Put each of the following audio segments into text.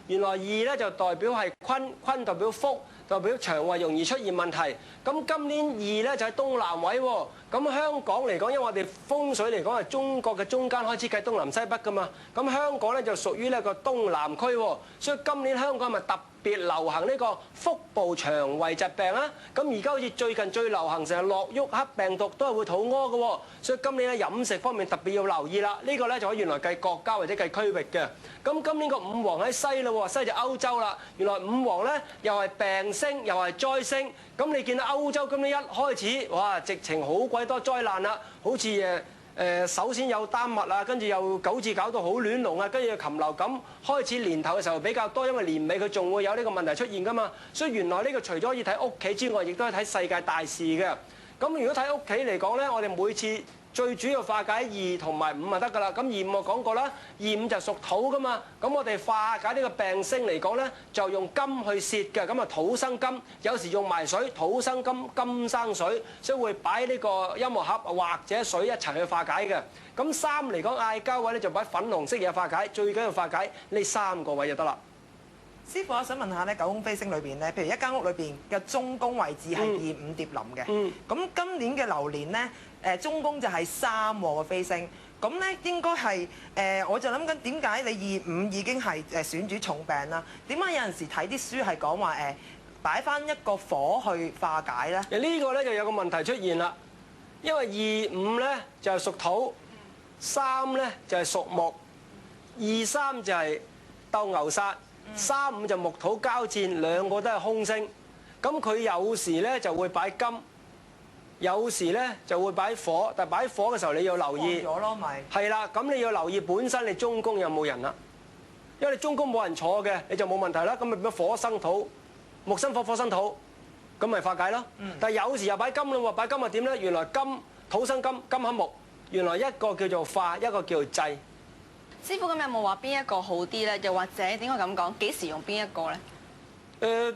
原來2咧就代表係坤，坤代表福，代表腸胃容易出現問題。咁今年2咧就喺東南位喎。咁香港嚟講，因為我哋風水嚟講係中國嘅中間開始計東南西北噶嘛。咁香港咧就屬於呢個東南區喎，所以今年香港咪特別流行呢個腹部腸胃疾病啦。咁而家好似最近最流行成日落喐黑病毒都係會肚屙嘅喎，所以今年喺飲食方面特別要留意啦。呢個咧就可以原來計國家或者計區域嘅。咁今年個5黃喺西啦喎，西就歐洲啦。原來5黃咧又係病星又係災星。咁你見到歐洲今年一開始，哇，直情好鬼多災難啦，好似首先有丹麥啊，跟住又九字搞到好亂龍啊，跟住禽流感開始年頭嘅時候比較多，因為年尾佢仲會有呢個問題出現㗎嘛。所以原來呢個除咗可以睇屋企之外，亦都係睇世界大事嘅。咁如果睇屋企嚟講咧，我哋每次最主要化解2同埋5就得㗎啦。咁2、5我講過啦，2、5就屬土㗎嘛。咁我哋化解呢個病星嚟講咧，就用金去泄嘅。咁啊土生金，有時用埋水，土生金，金生水，所以會擺呢個音樂盒或者水一齊去化解嘅。咁3嚟講嗌交位咧，就擺粉紅色嘢化解，最緊要化解呢3個位就得啦。師傅，我想問下咧，九宮飛星裏邊咧，譬如一間屋裏邊嘅中宮位置係2、5疊臨嘅。咁今年嘅流年咧，中宮就係3個飛星。咁咧應該係我就諗緊點解你2、5已經係選主重病啦？點解有陣時睇啲書係講話擺翻一個火去化解咧？呢個咧就有個問題出現啦，因為2、5咧就係屬土，3咧就係屬木，2、3就係鬥牛煞。3、5就木土交戰，兩個都係空星。咁佢有時咧就會擺金，有時咧就會擺火。但係擺火嘅時候你要留意，咗咯咪係啦。咁你要留意本身你中宮有冇人啦，因為你中宮冇人坐嘅，你就冇問題啦。咁咪變咗火生土，木生火，火生土，咁咪化解咯。但係有時又擺金啦喎，擺金係點咧？原來金土生金，金克木，原來一個叫做化，一個叫做制。師傅咁有冇話邊一個好啲咧？又或者點解咁講？幾時用邊一個咧？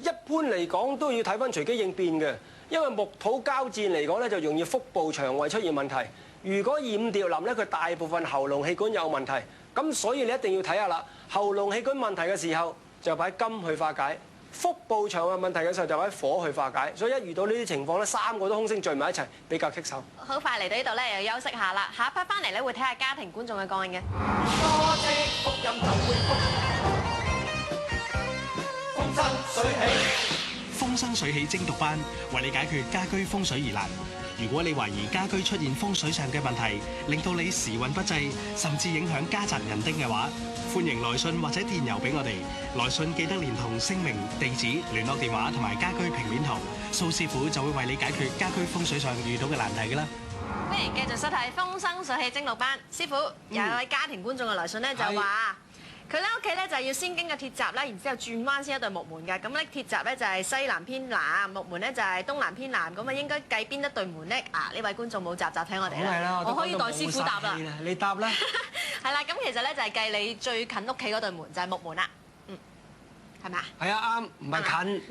一般嚟講都要睇翻隨機應變嘅，因為木土交戰嚟講咧就容易腹部腸胃出現問題。如果2、5疊臨咧，佢大部分喉嚨氣管有問題，咁所以你一定要睇下啦。喉嚨氣管問題嘅時候就擺金去化解，腹部腸胃問題嘅時候就擺火去化解。所以一遇到呢啲情況咧，3個都空星聚埋一齊比較棘手。好快嚟到呢度咧，又休息下啦。下一 part 翻嚟咧會睇下家庭觀眾嘅個案嘅。多積福音就會風生水起，風生水起精讀班為你解決家居風水疑難。如果你懷疑家居出現風水上嘅問題，令到你時運不濟，甚至影響家宅人丁嘅話，歡迎來信或者電郵俾我哋。來信記得連同姓名、地址、聯絡電話同埋家居平面圖，蘇師傅就會為你解決家居風水上遇到嘅難題㗎啦。歡迎繼續收睇《風生水起精讀班》。師傅有一位家庭觀眾嘅來信咧，就話佢咧屋企咧就要先經過鐵閘啦，然之後轉彎先一對木門嘅。咁咧鐵閘咧就係西南偏南，木門咧就係東南偏南。咁啊應該計邊一對門咧？啊呢位觀眾冇集集聽我哋啦，我可以代師傅答啦。你答啦。係啦，咁其實咧就係計你最近屋企嗰對門就係木門啦。係咪啊？係啊，啱，唔係近，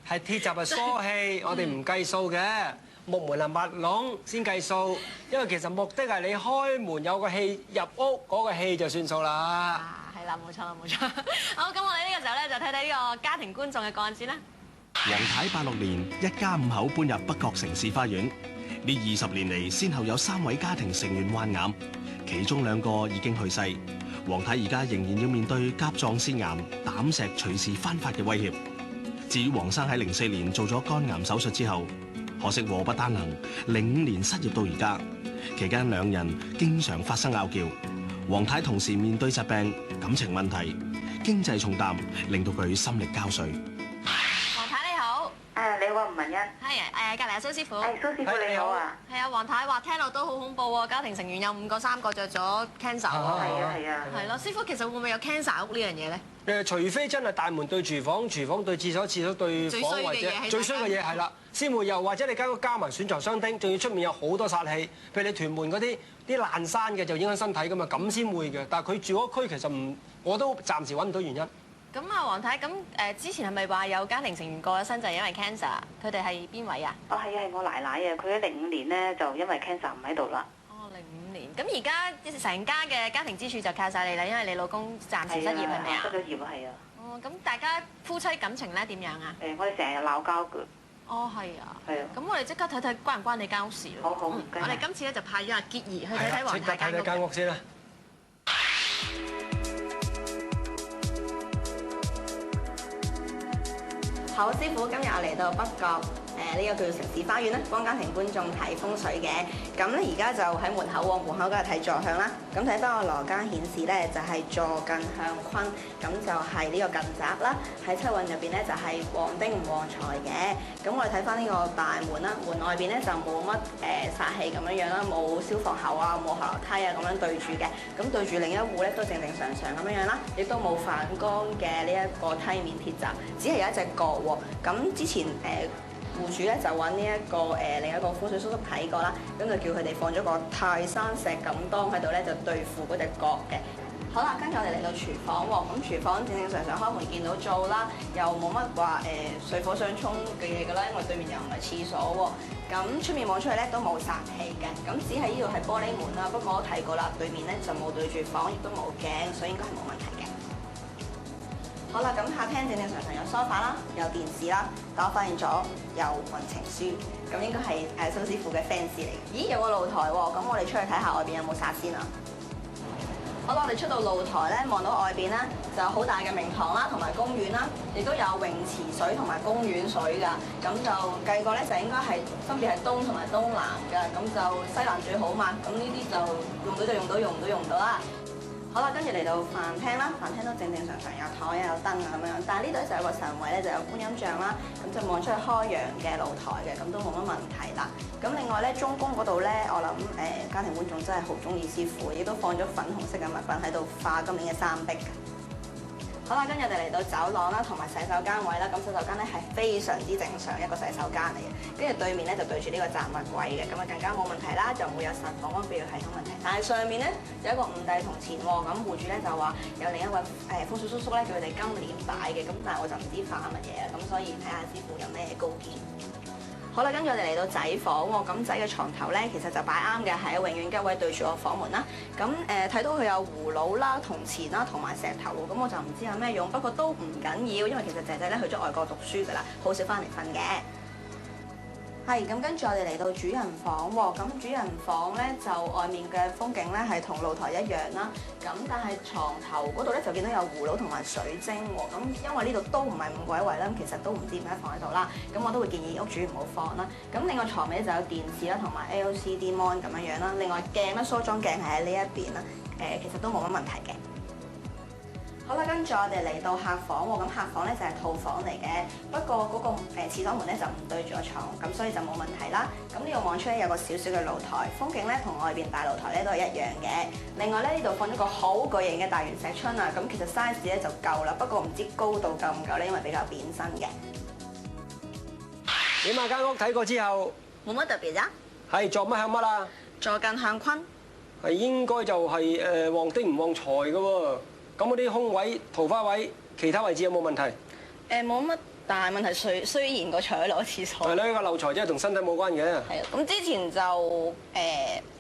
係鐵閘係疏氣，我哋唔計數嘅。木門係密籠先計數，因為其實目的係你開門有個氣入屋，嗰個氣就算數啦。啊，係啦，冇錯啦，冇錯。好，咁我哋呢個時候咧就睇睇呢個家庭觀眾嘅個案先啦。黃太86年，一家5口搬入北角城市花園。呢20年嚟，先後有3位家庭成員患癌，其中2個已經去世。黃太而家仍然要面對甲狀腺癌、膽石隨時翻發嘅威脅。至於黃生喺04年做咗肝癌手術之後，可惜禍不單行，05年失業到而家，期間2人經常發生拗撬。黃太同時面對疾病、感情問題、經濟重擔，令到佢心力交瘁。黃太你好，你好，吳文欣。係隔離阿蘇師傅。蘇師傅你好啊。係啊，黃太話聽落都好恐怖喎，家庭成員有5個3個着咗 cancer 喎。係啊。係咯，師傅其實會唔會有 cancer 屋呢樣嘢咧？除非真係大門對廚房，廚房對廁所，廁所對房，或者最衰嘅嘢係啦，先會有，或者你間屋加埋損財傷丁，仲要出面有好多煞氣，譬如你屯門嗰啲爛山嘅就影響身體噶嘛，咁先會嘅。但係佢住嗰區其實唔，我都暫時揾唔到原因。咁啊，黃太，咁之前係咪話有家庭成員過咗身就係因為 cancer？佢哋係邊位啊？係我奶奶啊，佢喺05年咧就因為 cancer 唔喺度啦。哦，05年咁而家成家嘅家庭支柱就靠晒你啦，因為你老公暫時失業係咪啊？失咗業啊，係啊。哦，咁大家夫妻感情咧點樣啊？我哋成日鬧交嘅。哦，係啊。係啊。咁我哋即刻睇睇關唔關你間屋事咯。好，我哋今次咧就派咗阿潔儀去睇睇黃太睇睇間屋先啦。好，師傅，今日我嚟到北角呢個叫做城市花園啦，幫家庭觀眾睇風水嘅。咁咧而家就喺門口喎，門口嗰度睇坐向啦。咁睇翻個羅家顯示咧，就係坐近向坤，咁就係呢個近宅啦。喺七運入邊咧就係旺丁唔旺財嘅。咁我哋睇翻呢個大門啦，門外邊咧就冇乜煞氣咁樣樣啦，冇消防喉啊，冇後樓梯啊咁樣對住嘅。咁對住另一戶咧都正正常常咁樣樣啦，亦都冇反光嘅呢一個梯面鐵閘，只係有一隻角喎。咁之前戶主咧就揾呢一個另一個風水叔叔睇過啦，咁就叫佢哋放咗個泰山石敢當喺度咧，就對付嗰隻角嘅。好啦，跟住我哋嚟到廚房喎，咁廚房正正常常開門見到灶啦，又冇乜話水火相衝嘅嘢㗎啦，因為對面又唔係廁所喎。咁出面望出去咧都冇煞氣嘅，咁只係呢度係玻璃門啦。不過我睇過啦，對面咧就冇對住房，亦都冇鏡，所以應該係冇問題嘅。好啦，咁客廳正正常常有梳化啦，有電視啦，但我發現咗有運程書，咁應該係蘇師傅嘅 fans 嚟嘅。咦，有個露台喎，咁我哋出去睇下外邊有冇煞先啊！好啦，我哋出到露台咧，望到外邊咧就有好大嘅明堂啦，同埋公園啦，亦都有泳池水同埋公園水㗎。咁就計過咧，就應該係分別係東同埋東南㗎。咁就西南最好嘛。咁呢啲就用到就用到，用唔到用唔到啦。好啦，跟住嚟到飯廳啦，飯廳都正正常常有台有燈啊咁樣，但係呢度就有個神位咧，就有觀音像啦，咁就望出去開陽嘅露台嘅，咁都冇乜問題啦。咁另外咧，中宮嗰度咧，我諗家庭觀眾真係好中意師傅，亦都放咗粉紅色嘅物品喺度化今年嘅山壁嘅。好啦，跟住我哋嚟到走廊啦，同埋洗手間位啦。咁洗手間咧係非常之正常一個洗手間嚟嘅，跟住對面咧就對住呢個雜物櫃嘅，咁啊更加冇問題啦，就唔會有腎房嗰邊嘅系統問題。但係上面咧有一個五帝銅錢喎，咁戶主咧就話有另一位風水叔叔咧叫佢哋今年擺嘅，咁但係我就唔知化乜嘢啦，咁所以睇下師傅有咩高見。好啦，跟住我哋嚟到仔房喎，咁仔嘅床頭咧其實就擺啱嘅，係永遠吉位對住我房門啦。咁睇到佢有葫蘆啦、銅錢啦同埋石頭喎，咁我就唔知有咩用，不過都唔緊要，因為其實仔仔咧去咗外國讀書㗎啦，好少翻嚟瞓嘅。係咁，跟住我哋嚟到主人房喎，咁主人房咧就外面嘅風景咧係同露台一樣啦，咁但係床頭嗰度咧就見到有葫蘆同埋水晶喎，咁因為呢度都唔係五鬼位啦，其實都唔知點解放喺度啦，咁我都會建議屋主唔好放啦。咁另外床尾就有電視啦，同埋 LCD mon 咁樣樣啦，另外鏡啦，梳妝鏡係喺呢一邊啦，其實都冇乜問題嘅。好啦，跟住我哋嚟到客房喎，咁客房咧就係套房嚟嘅，不過嗰個廁所門咧就唔對住個床，咁所以就冇問題啦。咁呢度望出咧有個小小嘅露台，風景咧同外邊大露台咧都係一樣嘅。另外咧呢度放咗個好巨型嘅大圓石春啊，咁其實 size 咧就夠啦，不過唔知高度夠唔夠咧，因為比較扁身嘅。點啊？間屋睇過之後冇乜特別啊？係坐乜向乜啊？坐近向坤，係應該就係旺丁唔旺財嘅喎。咁嗰啲空位、桃花位、其他位置有冇問題？冇乜大問題，雖然個牆喺攞廁所。係啦，呢個漏財即係同身體冇關嘅。係啊，咁之前就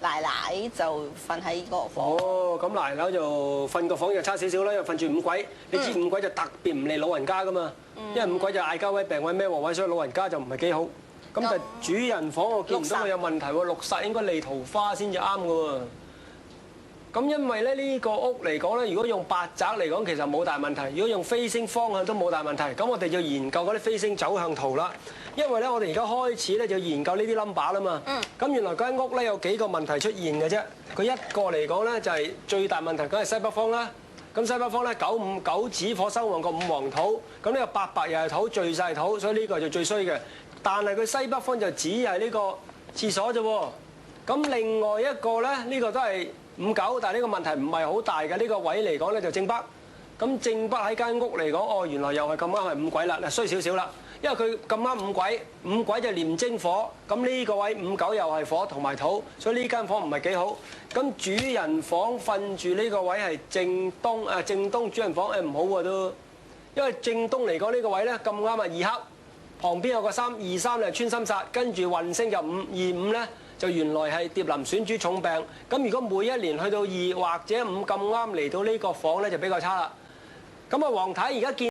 奶奶就瞓喺嗰個房。哦，咁奶奶就瞓個房就差少少啦，因為瞓住五鬼。你知五鬼就特別唔利老人家噶嘛，因為五鬼就嗌交位、病位、孭鑊位，所以老人家就唔係幾好。咁就主人房我見唔到佢有問題喎，六煞應該利桃花先至啱嘅喎。咁因為咧呢個屋嚟講咧，如果用八宅嚟講，其實冇大問題；如果用飛星方向都冇大問題。咁我哋就研究嗰啲飛星走向圖啦。因為咧，我哋而家開始咧就研究呢啲 number 啦嘛。咁原來間屋咧有幾個問題出現嘅啫。佢一個嚟講咧就係最大問題，梗係西北方啦。咁西北方咧959子火生旺個五黃土，咁呢個88又係土，聚晒土，所以呢個就最衰嘅。但係佢西北方就只係呢個廁所啫喎。咁另外一個咧，呢個都係59，但係呢個問題唔係好大嘅。呢個位嚟講咧就正北，咁正北喺間屋嚟講，哦原來又係咁啱係五鬼啦，嗱衰少少啦，因為佢咁啱五鬼就廉貞火，咁呢個位59又係火同埋土，所以呢間房唔係幾好。咁主人房瞓住呢個位係正東，正東主人房唔好喎都，因為正東嚟講呢個位咧咁啱係二黑，旁邊有個323咧穿心煞，跟住運星就525咧。就原來係蝶林選主重病。咁如果每一年去到2或者5咁啱嚟到呢個房咧，就比較差啦。咁啊，黃太而家見